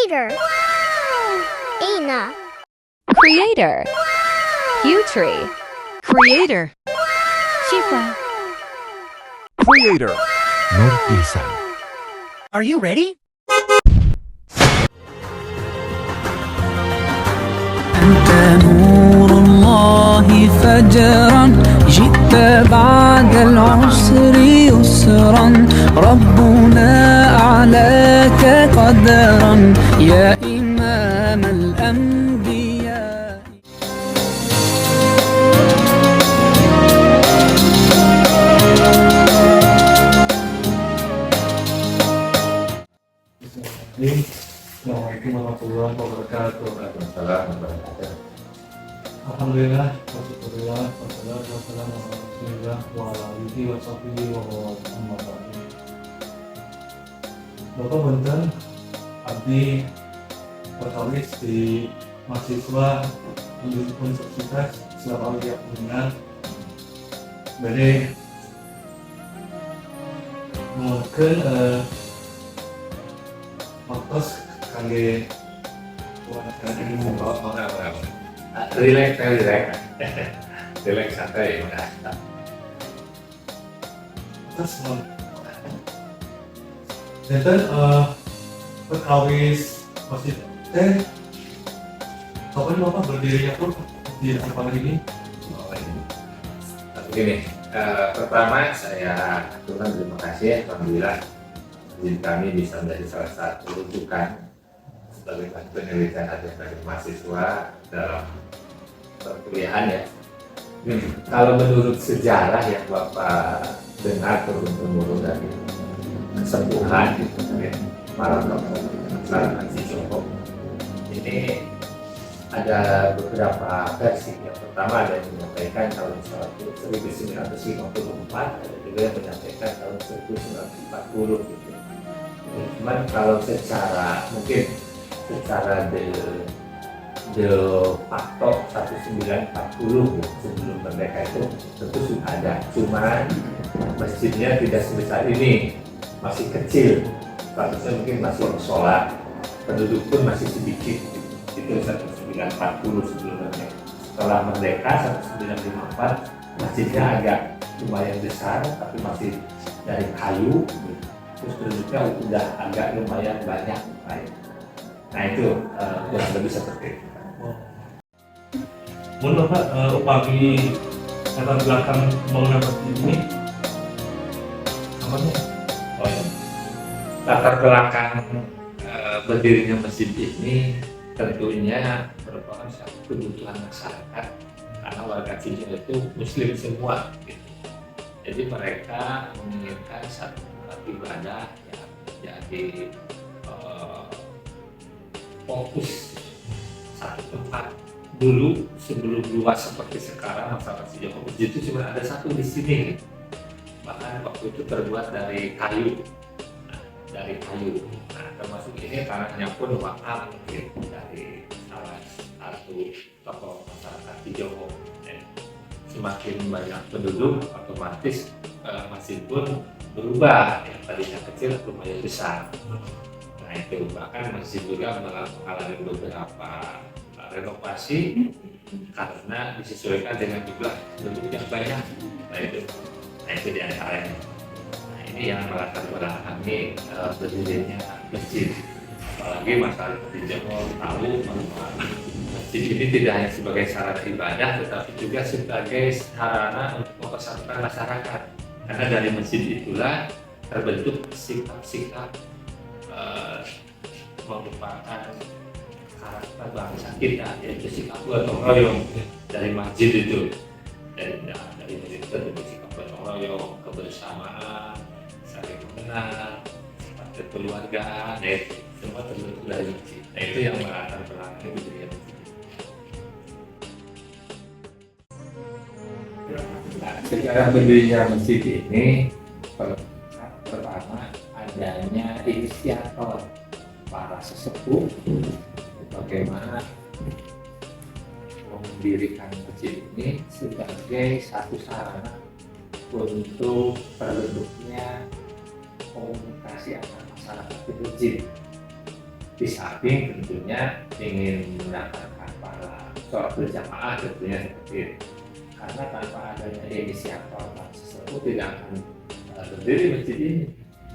Creator. Aina. Creator. Putri. Creator. Shifa. Creator. Nur Ihsan. Are you ready? أنت نور الله فجرا جئت بعد العسر يسرا ربنا أعلاك قدرا يا إمام الأنبياء. Assalamualaikum warahmatullahi wabarakatuh. Alhamdulillah, wassalatu wassalamu ala Rasulillah wa ala alihi wa sahbihi wa man wala. Bapak Benten, abdi pertawis di mahasiswa Universitas Islam Al Kuningan. Bade mungkin fokus kangge relax santai udah. terus dan perkawis masih kapan bapak berdirinya pun di tempat ini? Begini, pertama saya aturkan terima kasih ya, alhamdulillah kami bisa menjadi salah satu rujukan sebagai penelitian adik-adik mahasiswa dalam perkuliahan ya. Kalau menurut sejarah yang Bapak dengar turun-temurun dari kesembuhan gitu ya, para tokoh masyarakat Joko, ini ada beberapa versi. Yang pertama ada yang menyampaikan tahun 1954, ada juga yang menyampaikan tahun 1940 gitu. Cuman kalau secara mungkin secara de facto 1940 sebelum merdeka itu tentu sudah ada, cuman masjidnya tidak sebesar ini, masih kecil, statusnya mungkin masih sholat, penduduk pun masih sedikit itu 1940 sebelum merdeka. Setelah merdeka 1954 masjidnya agak lumayan besar tapi masih dari kayu, terus penduduknya udah agak lumayan banyak. Nah itu kurang lebih seperti itu. Menurut Bapak, upami latar belakang pembangunan masjid ini apa nih? Oh ya, latar belakang berdirinya masjid ini tentunya merupakan satu kebutuhan masyarakat karena warga Cijo itu Muslim semua gitu. Jadi mereka menginginkan satu tempat ibadah yang jadi fokus, satu tempat. Dulu sebelum luas seperti sekarang masyarakat Cijo masjid itu cuma ada satu di sini, bahkan waktu itu terbuat dari kayu. Nah, termasuk ini tanahnya pun wakaf gitu, dari salah satu tokoh masyarakat Cijo. Semakin banyak penduduk, otomatis masjid pun berubah, yang tadinya kecil lumayan besar. Nah itu bahkan masjid juga mengalami beberapa renovasi karena disesuaikan dengan jumlah penduduk yang banyak. Nah itu di antaranya. Nah ini yang melatar belakangi berdirinya masjid. Apalagi masyarakat di Jawa tahu bahwa masjid ini tidak hanya sebagai sarana ibadah, tetapi juga sebagai sarana untuk mempersatukan masyarakat. Karena dari masjid itulah terbentuk sikap-sikap merupakan karakter bangsa kita, yaitu sikap gotong royong dari masjid itu. Dari masjid itu terbentuk sikap gotong royong, kebersamaan, saling mengenal, sifat kekeluargaan, semua terbentuk dari masjid. Nah itu yang melatar belakangi berdirinya masjid. Sejarah berdirinya masjid ini pertama adanya inisiator para sesepuh bagaimana mendirikan masjid ini sebagai satu sarana untuk terbentuknya komunikasi antar masyarakat di masjid. di samping tentunya ingin mendapatkan para sholat berjamaah tentunya seperti itu. Karena tanpa adanya inisiator sesepuh tidak akan berdiri masjid ini.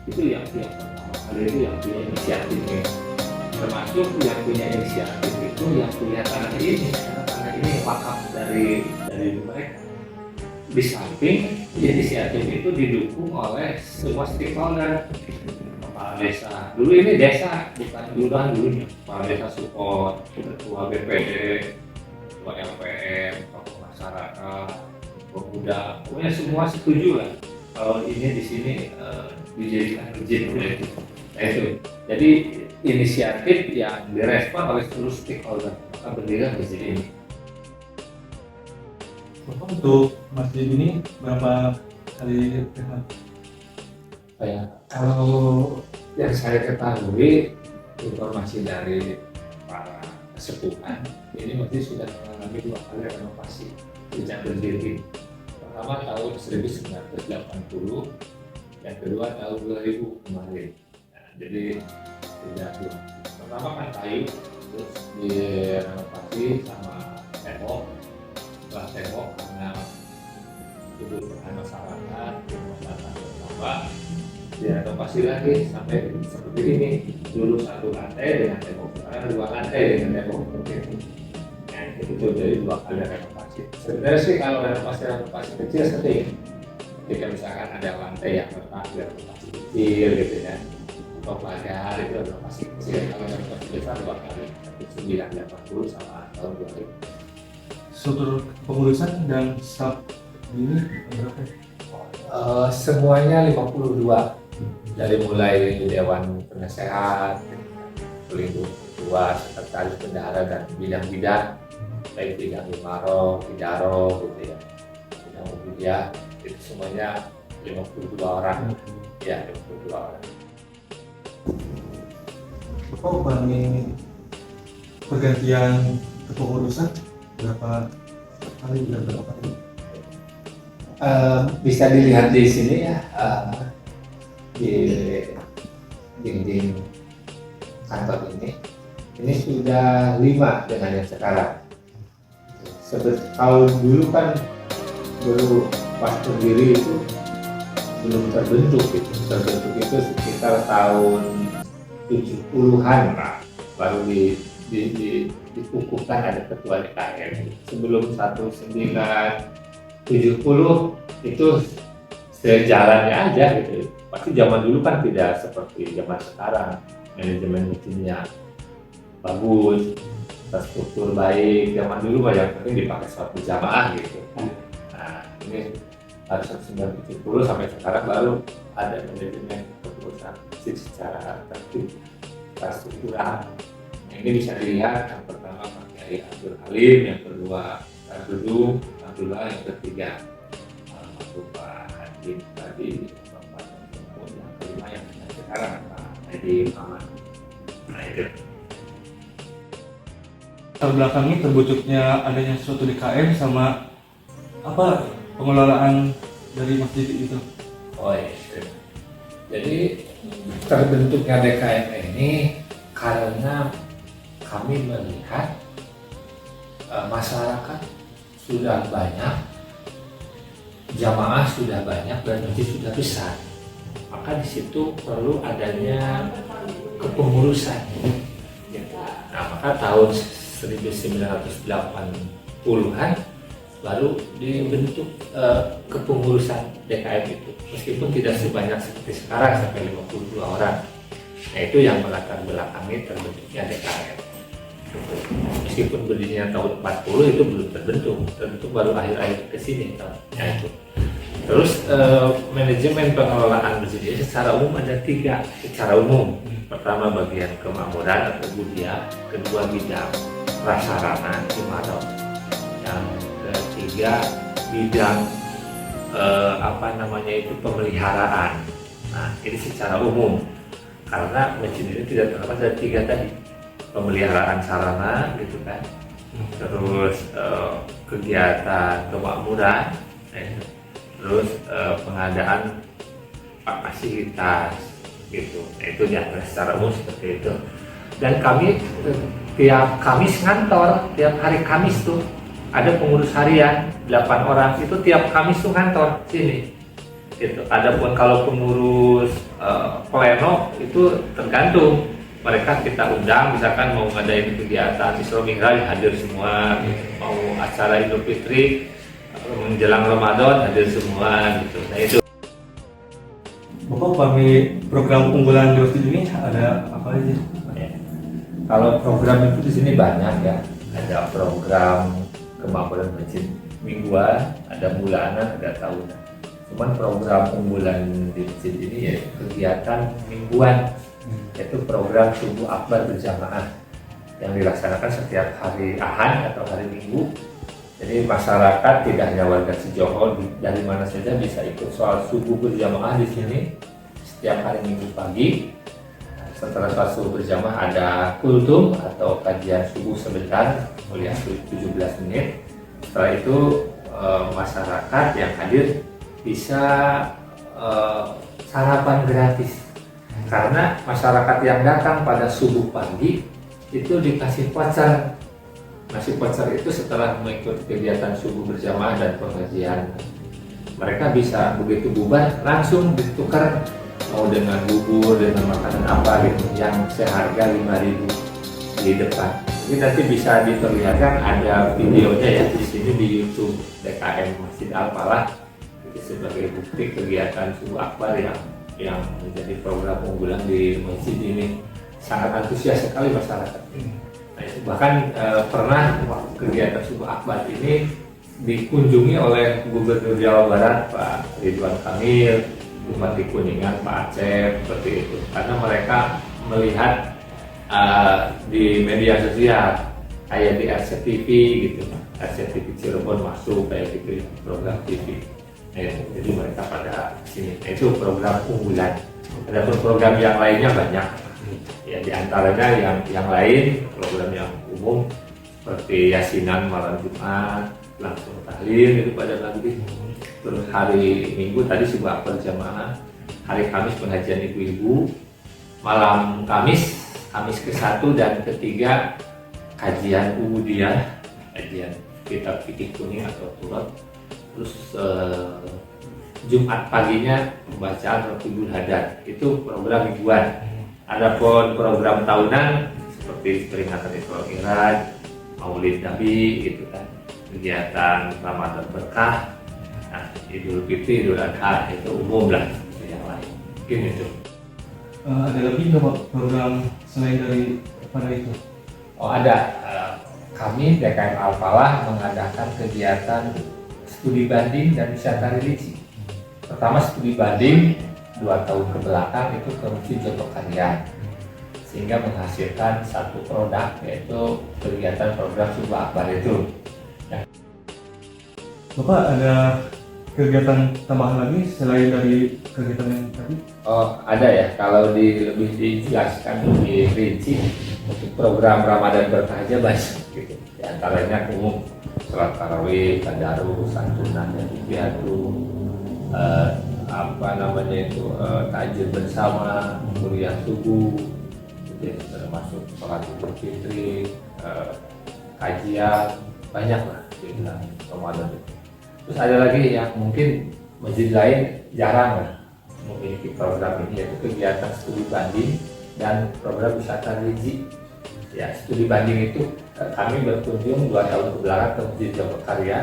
Itu yang pertama kali itu yang punya inisiatif ini. Termasuk yang punya inisiatif itu yang punya tanah ini, karena tanah ini wakaf dari mereka. Di samping inisiatif itu didukung oleh semua stakeholder, kepala desa. Dulu ini desa, bukan kelurahan dulunya. Kepala desa support, ketua BPD, ketua LPM, tokoh masyarakat, pemuda, pokoknya semua setuju lah kalau ini di sini dijadikan masjid itu. Nah, itu. Jadi inisiatif yang direspon oleh seluruh stakeholder maka berdirilah masjid ini. Bapak untuk masjid ini berapa kali khidmat? Kalau yang saya ketahui informasi dari para kesepuhan ini masjid sudah mengalami 2 kali renovasi sejak berdiri. Pertama tahun 1980, yang kedua tahun 2000 kemarin. Nah, jadi tidak dua. Pertama kan kayu, terus direnovasi sama tembok. Setelah tembok karena kebutuhan masyarakat bertambah, direnovasi lagi sampai seperti ini. Dulu 1 lantai dengan tembok, sekarang 2 lantai dengan tembok seperti ini. Nah, itu jadi 2 kali renovasi. Sebenarnya sih kalau renovasi kecil sering, ketika misalkan ada lantai yang retak, renovasi kecil gitu ya, atau pagar itu renovasi kecil. Kalau renovasi besar 2 kali, 1980 sama tahun 2000. Struktur pengurusan dan staf ini berapa? Semuanya 52, dari mulai Dewan Penasehat, pelindung ketua, sekretaris bendahara dan bidang-bidang, baik bidang imaro, idaro gitu ya, bidang media, itu semuanya 52 orang, ya 52 orang. Bapak mengalami pergantian kepengurusan berapa kali? Bisa dilihat di sini ya, di dinding kantor ini sudah 5 dengan yang sekarang. Tahun dulu kan pas berdiri itu belum terbentuk gitu. Terbentuk itu sekitar tahun 70-an lah, baru dikukuhkan ada ketua DKM. Sebelum 1970 itu sejalannya aja gitu. Pasti zaman dulu kan tidak seperti zaman sekarang, manajemen mesinnya bagus, terstruktur baik. Zaman dulu yang penting dipakai suatu jamaah gitu. Nah, ini harus 1970 sampai sekarang baru ada manajemen kepengurusan secara tertib, terstruktural. Nah, ini bisa dilihat yang pertama Pak Kiai Abdul Halim, yang kedua Pak Dudung, Abdullah, yang ketiga Pak Haji tadi, Bapak yang kelima yang sekarang Pak Haji Muhammad. Nah, itu. Latar belakangnya terbentuknya adanya suatu DKM sama apa pengelolaan dari masjid itu? Oh iya. Jadi terbentuknya DKM ini karena kami melihat masyarakat sudah banyak, jamaah sudah banyak, dan masjid sudah besar. Maka di situ perlu adanya kepengurusan. Nah, maka tahun 1980-an baru dibentuk kepengurusan DKM itu. Meskipun tidak sebanyak seperti sekarang sampai 52 orang. Nah, itu yang melatar belakangi terbentuknya DKM. Meskipun berdirinya tahun 40 itu belum terbentuk baru akhir-akhir ke sini tahunnya itu. Terus manajemen pengelolaan masjid ini secara umum ada 3 secara umum. Pertama bagian kemakmuran atau budaya, kedua bidang prasarana imarat, yang ketiga bidang pemeliharaan. Nah, ini secara umum karena masjid ini tidak terlepas dari 3 tadi, pemeliharaan sarana gitu kan, terus kegiatan kemakmuran, terus pengadaan fasilitas gitu. Nah, itu ya secara umum seperti itu. Dan kami tiap Kamis ngantor, tiap hari Kamis tuh ada pengurus harian 8 orang itu tiap Kamis tuh ngantor sini. Gitu. Adapun kalau pengurus pleno itu tergantung, mereka kita undang, misalkan mau ngadain kegiatan Isra Mi'raj hadir semua, gitu. Mau acara Idul Fitri menjelang Ramadan hadir semua gitu. Nah itu. Bapak kami program unggulan di masjid ini ada apa aja? Ya. Kalau program itu di sini banyak ya. Ada program kemakmuran masjid mingguan, ada bulanan, ada tahunan. Cuman program unggulan di masjid ini ya kegiatan mingguan, yaitu program subuh akbar berjamaah yang dilaksanakan setiap hari Ahad atau hari Minggu. Jadi masyarakat tidak hanya warga Cijoho dari mana saja bisa ikut sholat subuh berjamaah di sini setiap hari Minggu pagi. Setelah sholat subuh berjamaah ada kultum atau kajian subuh sebentar, mulia 17 menit. Setelah itu masyarakat yang hadir bisa sarapan gratis, karena masyarakat yang datang pada subuh pagi itu dikasih voucher. Nasi voucher itu setelah mengikuti kegiatan subuh berjamaah dan pengajian, mereka bisa begitu bubar langsung ditukar mau dengan bubur, dengan makanan apa gitu yang seharga 5.000 di depan. Jadi nanti bisa diperlihatkan, ada videonya ya di sini di YouTube DKM Masjid Al-Falah. Itu sebagai bukti kegiatan subuh akbar yang menjadi program unggulan di masjid ini. Sangat antusias sekali masyarakat ini. Nah, itu bahkan pernah kegiatan subuh akbar ini dikunjungi oleh Gubernur Jawa Barat Pak Ridwan Kamil, Bupati Kuningan Pak Acep, seperti itu. Karena mereka melihat di media sosial kayak di RCTV gitu, RCTV Cirebon masuk kayak gitu program TV. Nah, jadi mereka pada sini. Nah, itu program unggulan. Ada program yang lainnya banyak. Ya diantaranya yang lain program yang umum seperti yasinan malam Jumat, langsung tahlil itu pada maghrib. Terus hari Minggu tadi subuh akbar jamaah, hari Kamis pengajian ibu-ibu, malam Kamis ke-1 dan ke-3 kajian ubudiyah, kajian kitab fikih kuning atau turut. Terus Jumat paginya pembacaan Raqibul Hadad, itu program mingguan. Adapun program tahunan seperti peringatan Isra Mi'raj, Maulid Nabi gitu kan, kegiatan Ramadan Berkah, nah, Idul Fitri, Idul Adha itu umum lah, yang lain. Mungkin itu. Ada lebih nggak Pak program selain dari pada itu? Oh ada, kami DKM Al-Falah mengadakan kegiatan studi banding dan wisata religi. Pertama studi banding 2 tahun ke belakang itu ke Masjid Jotokarya, sehingga menghasilkan satu produk yaitu kegiatan program subuh akbar itu. Nah. Bapak ada kegiatan tambahan lagi selain dari kegiatan yang tadi? Oh ada ya, kalau lebih dijelaskan lebih rinci untuk program Ramadan Berkah aja banyak gitu. Di antaranya umum sholat tarawih, tadarus, santunan, istighfar, takjil bersama, kuliah subuh, termasuk sholat Idul Fitri, kajian, banyak lah di dalam Ramadan itu. Terus ada lagi yang mungkin masjid lain jarang lah memiliki program ini, yaitu kegiatan studi banding dan program wisata religi. Ya, studi banding itu kami berkunjung 2 tahun ke belakang ke Masjid Jotokarya,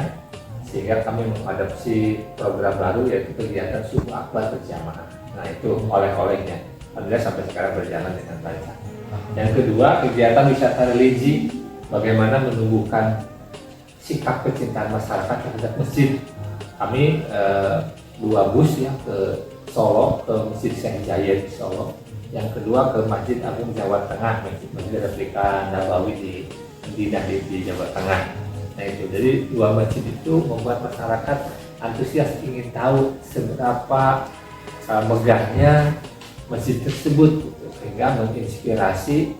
sehingga kami mengadopsi program baru yaitu kegiatan subuh akbar berjamaah. Nah itu oleh-olehnya, alhamdulillah sampai sekarang berjalan dengan baik. Yang kedua, kegiatan wisata religi, bagaimana menumbuhkan sikap kecintaan masyarakat terhadap masjid. Kami 2 bus ya ke Solo, ke Masjid Syekh Jaya di Solo. Yang kedua ke Masjid Agung Jawa Tengah, Masjid Replika Nabawi di Madinah di Jawa Tengah. Nah itu, jadi 2 masjid itu membuat masyarakat antusias ingin tahu seberapa megahnya masjid tersebut, sehingga menginspirasi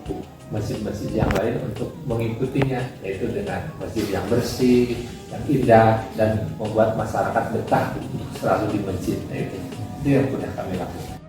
masjid-masjid yang lain untuk mengikutinya, yaitu dengan masjid yang bersih, yang indah, dan membuat masyarakat betah selalu di masjid. Nah itu yang sudah kami lakukan.